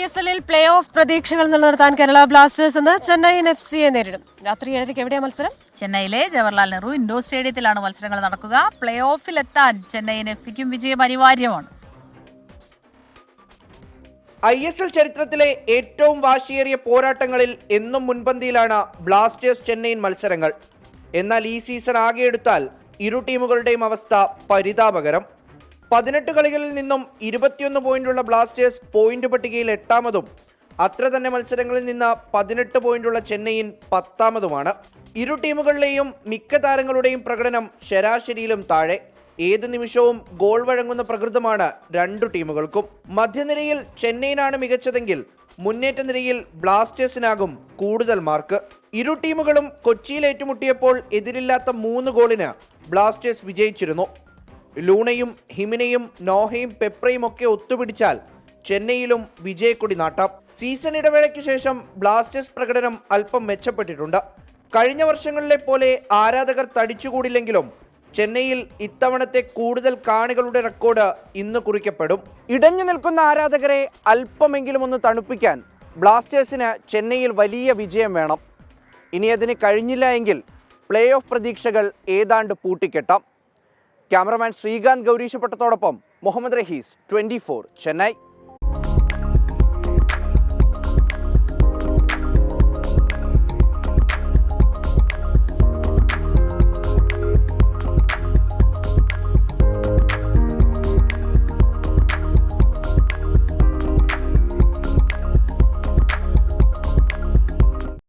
ISL-ൽ play off പ്രതീക്ഷകൾ നിലനിർത്താൻ Kerala Blasters ഇന്ന് ചെന്നൈയിൻ FC-യെ നേരിടും. രാത്രി 7:30 എവിടെയാണ് മത്സരം? ചെന്നൈയിലെ ജവഹർലാൽ നെഹ്റു ഇൻഡോർ സ്റ്റേഡിയത്തിലാണ് മത്സരങ്ങൾ നടക്കുക. പ്ലേ ഓഫിലെത്താൻ ചെന്നൈയിൻ FC-ക്കും വിജയം അനിവാര്യമാണ്. ISL ചരിത്രത്തിലെ ഏറ്റവും വാശിയേറിയ പോരാട്ടങ്ങളിൽ എന്നും മുൻപന്തിയിലാണ് ബ്ലാസ്റ്റേഴ്സ് ചെന്നൈയിൻ മത്സരങ്ങൾ. എന്നാൽ ഈ സീസൺ ആകെ എടുത്താൽ ഇരു ടീമുകളുടെയും അവസ്ഥ പരിതാപകരം. 18 കളികളിൽ നിന്നും 21 പോയിന്റുള്ള ബ്ലാസ്റ്റേഴ്സ് പോയിന്റ് പട്ടികയിൽ 8-മതും അത്ര തന്നെ മത്സരങ്ങളിൽ നിന്ന് 18 പോയിന്റുള്ള ചെന്നൈയിൻ 10-മതുമാണ്. ഇരു ടീമുകളിലെയും മിക്ക താരങ്ങളുടെയും പ്രകടനം ശരാശരിയിലും താഴെ. ഏത് നിമിഷവും ഗോൾ വഴങ്ങുന്ന പ്രകൃതമാണ് രണ്ടു ടീമുകൾക്കും. മധ്യനിരയിൽ ചെന്നൈയിനാണ് മികച്ചതെങ്കിൽ മുന്നേറ്റ നിരയിൽ ബ്ലാസ്റ്റേഴ്സിനാകും കൂടുതൽ മാർക്ക്. ഇരു ടീമുകളും കൊച്ചിയിൽ ഏറ്റുമുട്ടിയപ്പോൾ എതിരില്ലാത്ത 3 ഗോളിന് ബ്ലാസ്റ്റേഴ്സ് വിജയിച്ചിരുന്നു. ലൂണയും ഹിമിനയും നോഹയും പെപ്രയും ഒക്കെ ഒത്തുപിടിച്ചാൽ ചെന്നൈയിലും വിജയക്കൊടി നാട്ടാം. സീസൺ ഇടവേളയ്ക്ക് ശേഷം ബ്ലാസ്റ്റേഴ്സ് പ്രകടനം അല്പം മെച്ചപ്പെട്ടിട്ടുണ്ട്. കഴിഞ്ഞ വർഷങ്ങളിലെ പോലെ ആരാധകർ തടിച്ചുകൂടില്ലെങ്കിലും ചെന്നൈയിൽ ഇത്തവണത്തെ കൂടുതൽ കാണികളുടെ റെക്കോർഡ് ഇന്ന് കുറിക്കപ്പെടും. ഇടഞ്ഞു നിൽക്കുന്ന ആരാധകരെ അല്പമെങ്കിലും ഒന്ന് തണുപ്പിക്കാൻ ബ്ലാസ്റ്റേഴ്സിന് ചെന്നൈയിൽ വലിയ വിജയം വേണം. ഇനി അതിന് കഴിഞ്ഞില്ല എങ്കിൽ പ്ലേ ഓഫ് പ്രതീക്ഷകൾ ഏതാണ്ട് പൂട്ടിക്കെട്ടാം. ക്യാമറമാൻ ശ്രീകാന്ത് ഗൗരീശപ്പെട്ടത്തോടൊപ്പം മുഹമ്മദ് റഹീസ്, 24 ചെന്നൈ.